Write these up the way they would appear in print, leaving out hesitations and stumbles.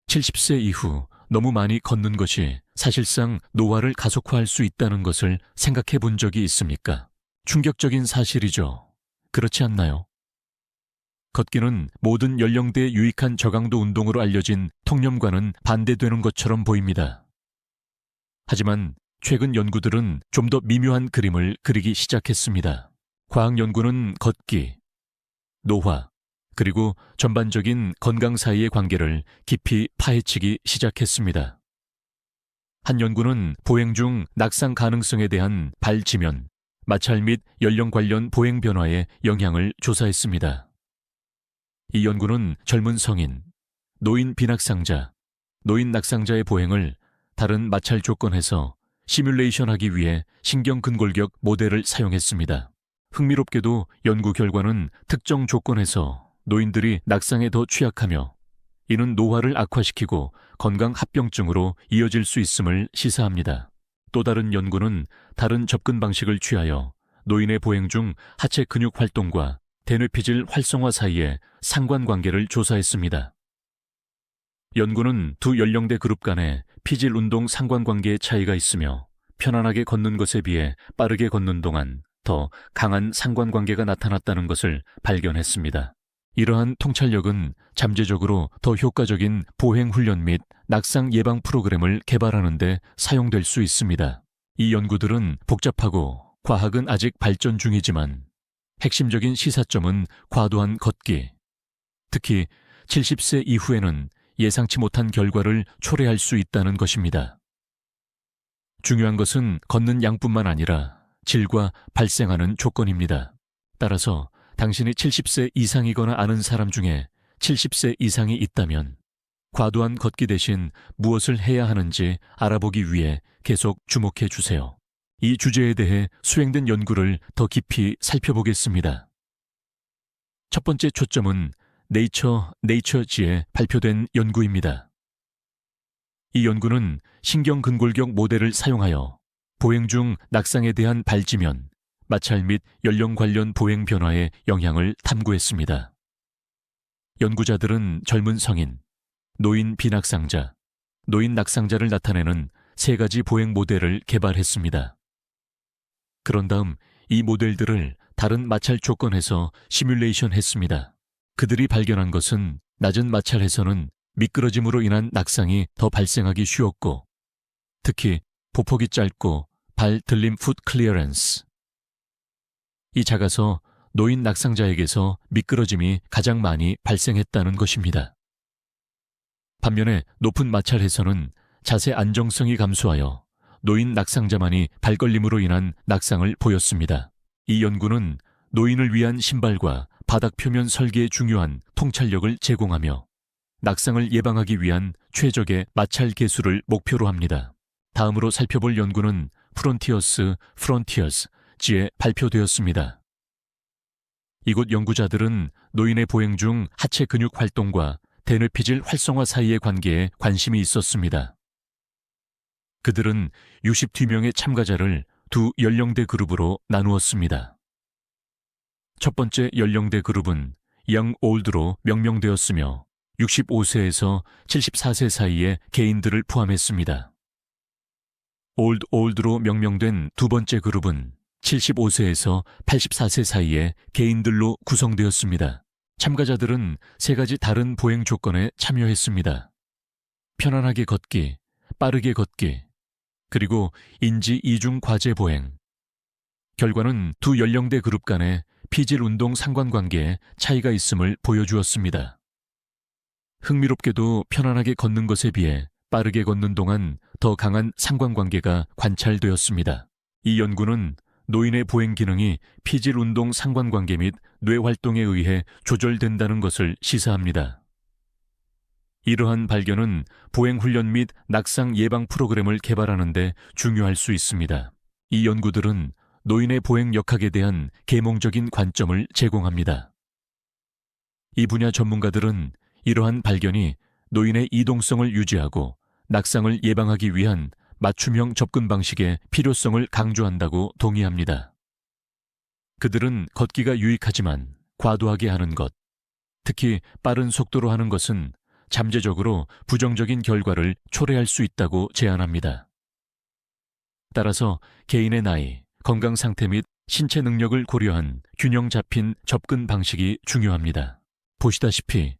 70세 이후 너무 많이 걷는 것이 사실상 노화를 가속화할 수 있다는 것을 생각해 본 적이 있습니까? 충격적인 사실이죠. 그렇지 않나요? 걷기는 모든 연령대에 유익한 저강도 운동으로 알려진 통념과는 반대되는 것처럼 보입니다. 하지만 최근 연구들은 좀 더 미묘한 그림을 그리기 시작했습니다. 과학 연구는 걷기, 노화, 그리고 전반적인 건강 사이의 관계를 깊이 파헤치기 시작했습니다. 한 연구는 보행 중 낙상 가능성에 대한 발지면, 마찰 및 연령 관련 보행 변화의 영향을 조사했습니다. 이 연구는 젊은 성인, 노인 비낙상자, 노인 낙상자의 보행을 다른 마찰 조건에서 시뮬레이션하기 위해 신경근골격 모델을 사용했습니다. 흥미롭게도 연구 결과는 특정 조건에서 노인들이 낙상에 더 취약하며 이는 노화를 악화시키고 건강 합병증으로 이어질 수 있음을 시사합니다. 또 다른 연구는 다른 접근 방식을 취하여 노인의 보행 중 하체 근육 활동과 대뇌피질 활성화 사이의 상관관계를 조사했습니다. 연구는 두 연령대 그룹 간의 피질 운동 상관관계의 차이가 있으며 편안하게 걷는 것에 비해 빠르게 걷는 동안 더 강한 상관관계가 나타났다는 것을 발견했습니다. 이러한 통찰력은 잠재적으로 더 효과적인 보행 훈련 및 낙상 예방 프로그램을 개발하는 데 사용될 수 있습니다. 이 연구들은 복잡하고 과학은 아직 발전 중이지만 핵심적인 시사점은 과도한 걷기, 특히 70세 이후에는 예상치 못한 결과를 초래할 수 있다는 것입니다. 중요한 것은 걷는 양뿐만 아니라 질과 발생하는 조건입니다. 따라서 당신이 70세 이상이거나 아는 사람 중에 70세 이상이 있다면 과도한 걷기 대신 무엇을 해야 하는지 알아보기 위해 계속 주목해 주세요. 이 주제에 대해 수행된 연구를 더 깊이 살펴보겠습니다. 첫 번째 초점은 네이처지에 발표된 연구입니다. 이 연구는 신경근골격 모델을 사용하여 보행 중 낙상에 대한 발지면, 마찰 및 연령 관련 보행 변화의 영향을 탐구했습니다. 연구자들은 젊은 성인, 노인 비낙상자, 노인 낙상자를 나타내는 세 가지 보행 모델을 개발했습니다. 그런 다음 이 모델들을 다른 마찰 조건에서 시뮬레이션 했습니다. 그들이 발견한 것은 낮은 마찰에서는 미끄러짐으로 인한 낙상이 더 발생하기 쉬웠고, 특히 보폭이 짧고 발 들림 풋 클리어런스, 이 작아서 노인 낙상자에게서 미끄러짐이 가장 많이 발생했다는 것입니다. 반면에 높은 마찰에서는 자세 안정성이 감소하여 노인 낙상자만이 발걸림으로 인한 낙상을 보였습니다. 이 연구는 노인을 위한 신발과 바닥 표면 설계에 중요한 통찰력을 제공하며 낙상을 예방하기 위한 최적의 마찰 개수를 목표로 합니다. 다음으로 살펴볼 연구는 프론티어스지에 발표되었습니다. 이곳 연구자들은 노인의 보행 중 하체 근육 활동과 대뇌피질 활성화 사이의 관계에 관심이 있었습니다. 그들은 62명의 참가자를 두 연령대 그룹으로 나누었습니다. 첫 번째 연령대 그룹은 Young Old로 명명되었으며 65세에서 74세 사이의 개인들을 포함했습니다. Old로 명명된 두 번째 그룹은 75세에서 84세 사이의 개인들로 구성되었습니다. 참가자들은 세 가지 다른 보행 조건에 참여했습니다. 편안하게 걷기, 빠르게 걷기, 그리고 인지 이중 과제 보행. 결과는 두 연령대 그룹 간의 피질 운동 상관관계에 차이가 있음을 보여주었습니다. 흥미롭게도 편안하게 걷는 것에 비해 빠르게 걷는 동안 더 강한 상관관계가 관찰되었습니다. 이 연구는 노인의 보행 기능이 피질 운동 상관관계 및 뇌 활동에 의해 조절된다는 것을 시사합니다. 이러한 발견은 보행 훈련 및 낙상 예방 프로그램을 개발하는 데 중요할 수 있습니다. 이 연구들은 노인의 보행 역학에 대한 계몽적인 관점을 제공합니다. 이 분야 전문가들은 이러한 발견이 노인의 이동성을 유지하고 낙상을 예방하기 위한 맞춤형 접근 방식의 필요성을 강조한다고 동의합니다. 그들은 걷기가 유익하지만 과도하게 하는 것, 특히 빠른 속도로 하는 것은 잠재적으로 부정적인 결과를 초래할 수 있다고 제안합니다. 따라서 개인의 나이, 건강 상태 및 신체 능력을 고려한 균형 잡힌 접근 방식이 중요합니다. 보시다시피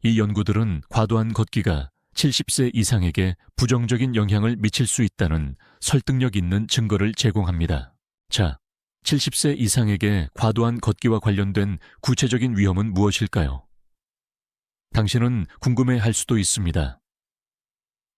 이 연구들은 과도한 걷기가 70세 이상에게 부정적인 영향을 미칠 수 있다는 설득력 있는 증거를 제공합니다. 자, 70세 이상에게 과도한 걷기와 관련된 구체적인 위험은 무엇일까요? 당신은 궁금해할 수도 있습니다.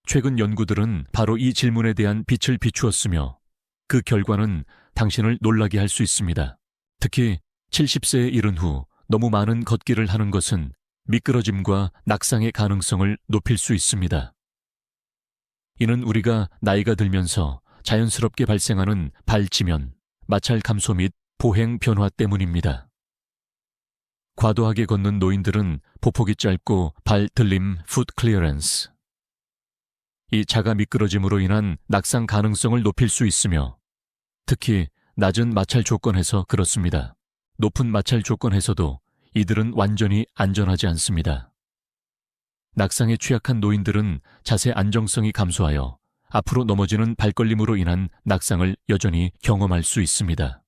최근 연구들은 바로 이 질문에 대한 빛을 비추었으며 그 결과는 당신을 놀라게 할 수 있습니다. 특히 70세에 이른 후 너무 많은 걷기를 하는 것은 미끄러짐과 낙상의 가능성을 높일 수 있습니다. 이는 우리가 나이가 들면서 자연스럽게 발생하는 발지면, 마찰 감소 및 보행 변화 때문입니다. 과도하게 걷는 노인들은 보폭이 짧고 발 들림, 풋 클리어런스. 이 자가 미끄러짐으로 인한 낙상 가능성을 높일 수 있으며 특히 낮은 마찰 조건에서 그렇습니다. 높은 마찰 조건에서도 이들은 완전히 안전하지 않습니다. 낙상에 취약한 노인들은 자세 안정성이 감소하여 앞으로 넘어지는 발걸림으로 인한 낙상을 여전히 경험할 수 있습니다.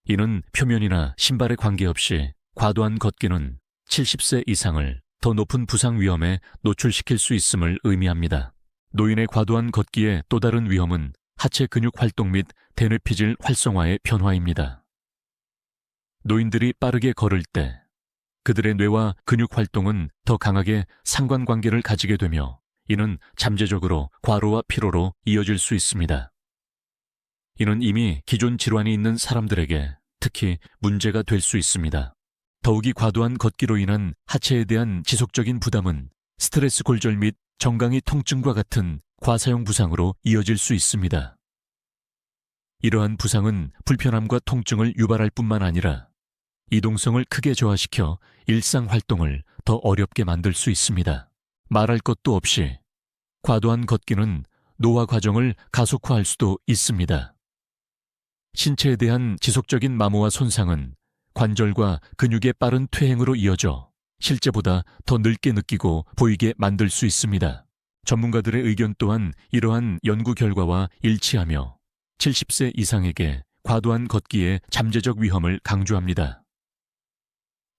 이는 표면이나 신발에 관계없이 과도한 걷기는 70세 이상을 더 높은 부상 위험에 노출시킬 수 있음을 의미합니다. 노인의 과도한 걷기의 또 다른 위험은 하체 근육 활동 및 대뇌피질 활성화의 변화입니다. 노인들이 빠르게 걸을 때 그들의 뇌와 근육 활동은 더 강하게 상관관계를 가지게 되며 이는 잠재적으로 과로와 피로로 이어질 수 있습니다. 이는 이미 기존 질환이 있는 사람들에게 특히 문제가 될 수 있습니다. 더욱이 과도한 걷기로 인한 하체에 대한 지속적인 부담은 스트레스 골절 및 정강이 통증과 같은 과사용 부상으로 이어질 수 있습니다. 이러한 부상은 불편함과 통증을 유발할 뿐만 아니라 이동성을 크게 저하시켜 일상 활동을 더 어렵게 만들 수 있습니다. 말할 것도 없이 과도한 걷기는 노화 과정을 가속화할 수도 있습니다. 신체에 대한 지속적인 마모와 손상은 관절과 근육의 빠른 퇴행으로 이어져 실제보다 더 늙게 느끼고 보이게 만들 수 있습니다. 전문가들의 의견 또한 이러한 연구 결과와 일치하며 70세 이상에게 과도한 걷기의 잠재적 위험을 강조합니다.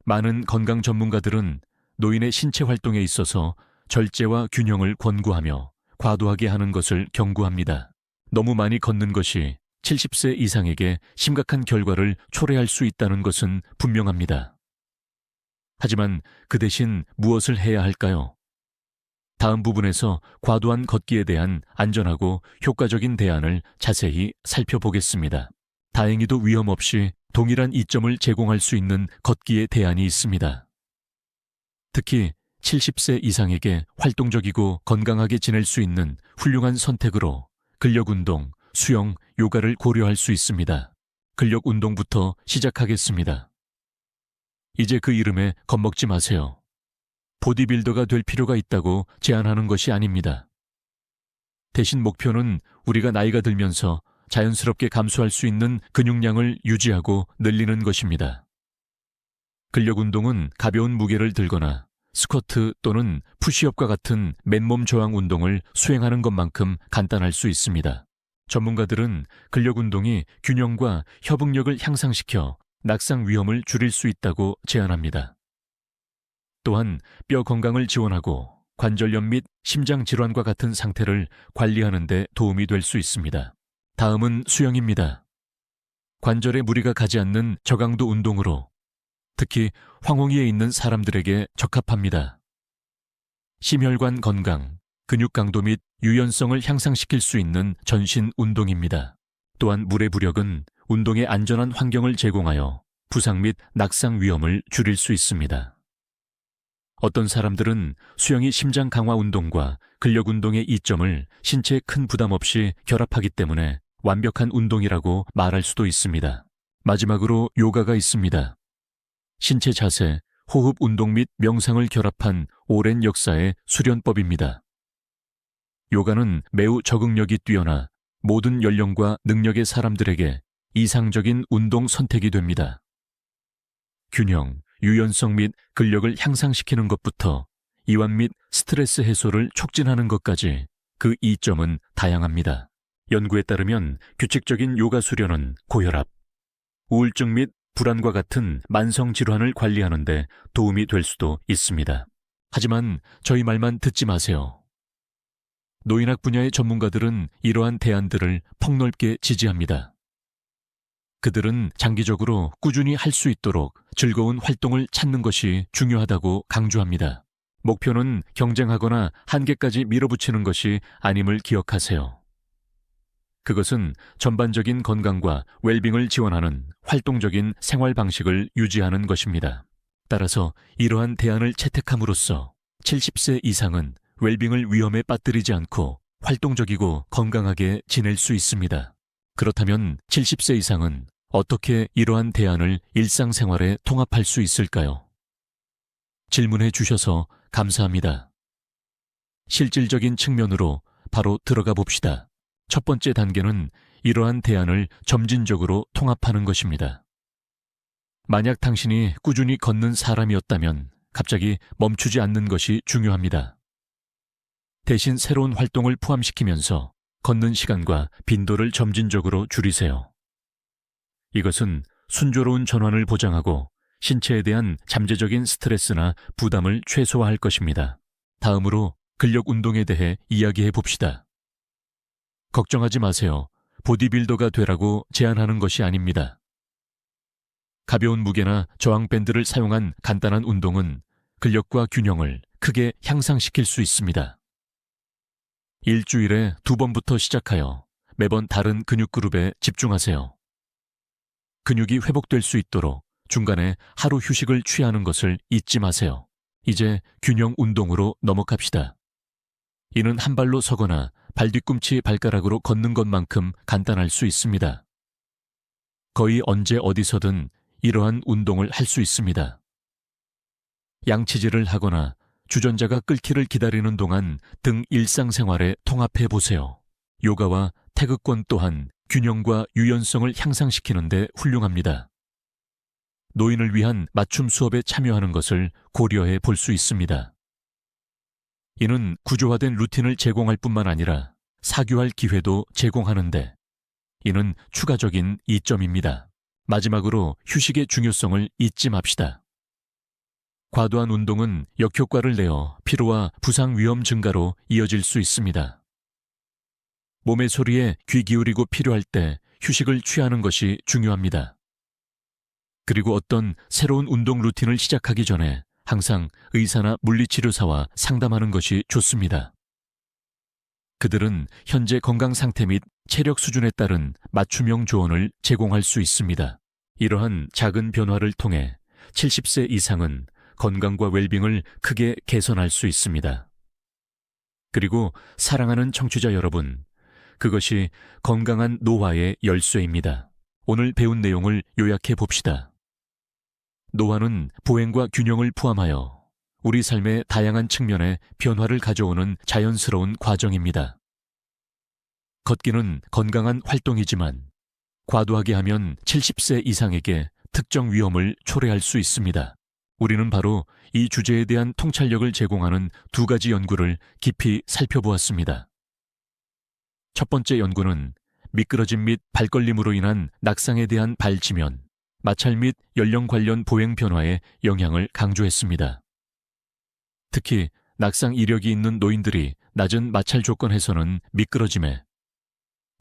많은 건강 전문가들은 노인의 신체 활동에 있어서 절제와 균형을 권고하며 과도하게 하는 것을 경고합니다. 너무 많이 걷는 것이 70세 이상에게 심각한 결과를 초래할 수 있다는 것은 분명합니다. 하지만 그 대신 무엇을 해야 할까요? 다음 부분에서 과도한 걷기에 대한 안전하고 효과적인 대안을 자세히 살펴보겠습니다. 다행히도 위험 없이 동일한 이점을 제공할 수 있는 걷기의 대안이 있습니다. 특히 70세 이상에게 활동적이고 건강하게 지낼 수 있는 훌륭한 선택으로 근력운동, 수영, 요가를 고려할 수 있습니다. 근력 운동부터 시작하겠습니다. 이제 그 이름에 겁먹지 마세요. 보디빌더가 될 필요가 있다고 제안하는 것이 아닙니다. 대신 목표는 우리가 나이가 들면서 자연스럽게 감소할 수 있는 근육량을 유지하고 늘리는 것입니다. 근력 운동은 가벼운 무게를 들거나 스쿼트 또는 푸시업과 같은 맨몸 저항 운동을 수행하는 것만큼 간단할 수 있습니다. 전문가들은 근력 운동이 균형과 협응력을 향상시켜 낙상 위험을 줄일 수 있다고 제안합니다. 또한 뼈 건강을 지원하고 관절염 및 심장 질환과 같은 상태를 관리하는 데 도움이 될 수 있습니다. 다음은 수영입니다. 관절에 무리가 가지 않는 저강도 운동으로 특히 황홍이에 있는 사람들에게 적합합니다. 심혈관 건강, 근육 강도 및 유연성을 향상시킬 수 있는 전신 운동입니다. 또한 물의 부력은 운동에 안전한 환경을 제공하여 부상 및 낙상 위험을 줄일 수 있습니다. 어떤 사람들은 수영이 심장 강화 운동과 근력 운동의 이점을 신체에 큰 부담 없이 결합하기 때문에 완벽한 운동이라고 말할 수도 있습니다. 마지막으로 요가가 있습니다. 신체 자세, 호흡 운동 및 명상을 결합한 오랜 역사의 수련법입니다. 요가는 매우 적응력이 뛰어나 모든 연령과 능력의 사람들에게 이상적인 운동 선택이 됩니다. 균형, 유연성 및 근력을 향상시키는 것부터 이완 및 스트레스 해소를 촉진하는 것까지 그 이점은 다양합니다. 연구에 따르면 규칙적인 요가 수련은 고혈압, 우울증 및 불안과 같은 만성 질환을 관리하는 데 도움이 될 수도 있습니다. 하지만 저희 말만 듣지 마세요. 노인학 분야의 전문가들은 이러한 대안들을 폭넓게 지지합니다. 그들은 장기적으로 꾸준히 할 수 있도록 즐거운 활동을 찾는 것이 중요하다고 강조합니다. 목표는 경쟁하거나 한계까지 밀어붙이는 것이 아님을 기억하세요. 그것은 전반적인 건강과 웰빙을 지원하는 활동적인 생활 방식을 유지하는 것입니다. 따라서 이러한 대안을 채택함으로써 70세 이상은 웰빙을 위험에 빠뜨리지 않고 활동적이고 건강하게 지낼 수 있습니다. 그렇다면 70세 이상은 어떻게 이러한 대안을 일상생활에 통합할 수 있을까요? 질문해 주셔서 감사합니다. 실질적인 측면으로 바로 들어가 봅시다. 첫 번째 단계는 이러한 대안을 점진적으로 통합하는 것입니다. 만약 당신이 꾸준히 걷는 사람이었다면 갑자기 멈추지 않는 것이 중요합니다. 대신 새로운 활동을 포함시키면서 걷는 시간과 빈도를 점진적으로 줄이세요. 이것은 순조로운 전환을 보장하고 신체에 대한 잠재적인 스트레스나 부담을 최소화할 것입니다. 다음으로 근력 운동에 대해 이야기해 봅시다. 걱정하지 마세요. 보디빌더가 되라고 제안하는 것이 아닙니다. 가벼운 무게나 저항밴드를 사용한 간단한 운동은 근력과 균형을 크게 향상시킬 수 있습니다. 일주일에 2번부터 시작하여 매번 다른 근육 그룹에 집중하세요. 근육이 회복될 수 있도록 중간에 하루 휴식을 취하는 것을 잊지 마세요. 이제 균형 운동으로 넘어갑시다. 이는 한 발로 서거나 발 뒤꿈치 발가락으로 걷는 것만큼 간단할 수 있습니다. 거의 언제 어디서든 이러한 운동을 할 수 있습니다. 양치질을 하거나 주전자가 끓기를 기다리는 동안 등 일상생활에 통합해 보세요. 요가와 태극권 또한 균형과 유연성을 향상시키는 데 훌륭합니다. 노인을 위한 맞춤 수업에 참여하는 것을 고려해 볼 수 있습니다. 이는 구조화된 루틴을 제공할 뿐만 아니라 사교할 기회도 제공하는데 이는 추가적인 이점입니다. 마지막으로 휴식의 중요성을 잊지 맙시다. 과도한 운동은 역효과를 내어 피로와 부상 위험 증가로 이어질 수 있습니다. 몸의 소리에 귀 기울이고 필요할 때 휴식을 취하는 것이 중요합니다. 그리고 어떤 새로운 운동 루틴을 시작하기 전에 항상 의사나 물리치료사와 상담하는 것이 좋습니다. 그들은 현재 건강 상태 및 체력 수준에 따른 맞춤형 조언을 제공할 수 있습니다. 이러한 작은 변화를 통해 70세 이상은 건강과 웰빙을 크게 개선할 수 있습니다. 그리고 사랑하는 청취자 여러분, 그것이 건강한 노화의 열쇠입니다. 오늘 배운 내용을 요약해 봅시다. 노화는 보행과 균형을 포함하여 우리 삶의 다양한 측면에 변화를 가져오는 자연스러운 과정입니다. 걷기는 건강한 활동이지만 과도하게 하면 70세 이상에게 특정 위험을 초래할 수 있습니다. 우리는 바로 이 주제에 대한 통찰력을 제공하는 2가지 연구를 깊이 살펴보았습니다. 첫 번째 연구는 미끄러짐 및 발걸림으로 인한 낙상에 대한 발지면, 마찰 및 연령 관련 보행 변화의 영향을 강조했습니다. 특히 낙상 이력이 있는 노인들이 낮은 마찰 조건에서는 미끄러짐에,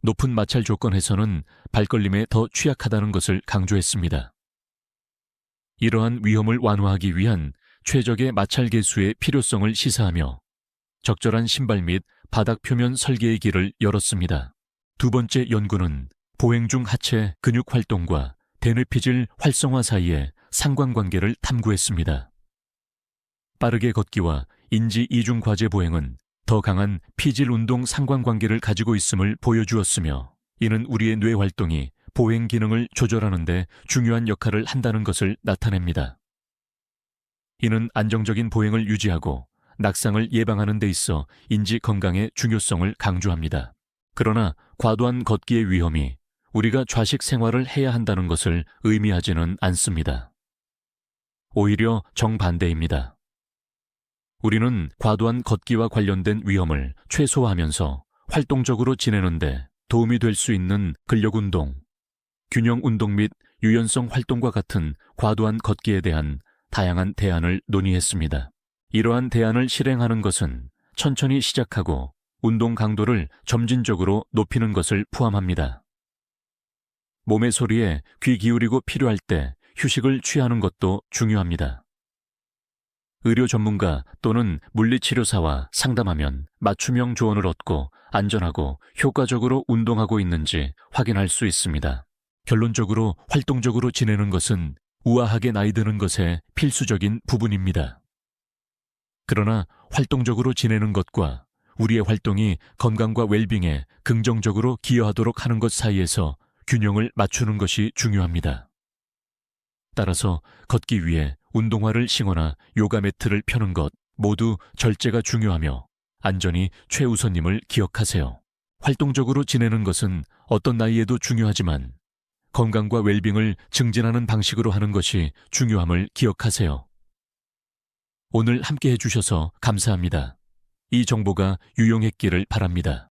높은 마찰 조건에서는 발걸림에 더 취약하다는 것을 강조했습니다. 이러한 위험을 완화하기 위한 최적의 마찰 개수의 필요성을 시사하며 적절한 신발 및 바닥 표면 설계의 길을 열었습니다. 두 번째 연구는 보행 중 하체 근육 활동과 대뇌피질 활성화 사이의 상관관계를 탐구했습니다. 빠르게 걷기와 인지 이중 과제 보행은 더 강한 피질 운동 상관관계를 가지고 있음을 보여주었으며 이는 우리의 뇌 활동이 보행 기능을 조절하는 데 중요한 역할을 한다는 것을 나타냅니다. 이는 안정적인 보행을 유지하고 낙상을 예방하는 데 있어 인지 건강의 중요성을 강조합니다. 그러나 과도한 걷기의 위험이 우리가 좌식 생활을 해야 한다는 것을 의미하지는 않습니다. 오히려 정반대입니다. 우리는 과도한 걷기와 관련된 위험을 최소화하면서 활동적으로 지내는데 도움이 될 수 있는 근력운동, 균형운동 및 유연성 활동과 같은 과도한 걷기에 대한 다양한 대안을 논의했습니다. 이러한 대안을 실행하는 것은 천천히 시작하고 운동 강도를 점진적으로 높이는 것을 포함합니다. 몸의 소리에 귀 기울이고 필요할 때 휴식을 취하는 것도 중요합니다. 의료 전문가 또는 물리치료사와 상담하면 맞춤형 조언을 얻고 안전하고 효과적으로 운동하고 있는지 확인할 수 있습니다. 결론적으로 활동적으로 지내는 것은 우아하게 나이 드는 것의 필수적인 부분입니다. 그러나 활동적으로 지내는 것과 우리의 활동이 건강과 웰빙에 긍정적으로 기여하도록 하는 것 사이에서 균형을 맞추는 것이 중요합니다. 따라서 걷기 위해 운동화를 신거나 요가 매트를 펴는 것 모두 절제가 중요하며 안전이 최우선임을 기억하세요. 활동적으로 지내는 것은 어떤 나이에도 중요하지만 건강과 웰빙을 증진하는 방식으로 하는 것이 중요함을 기억하세요. 오늘 함께 해주셔서 감사합니다. 이 정보가 유용했기를 바랍니다.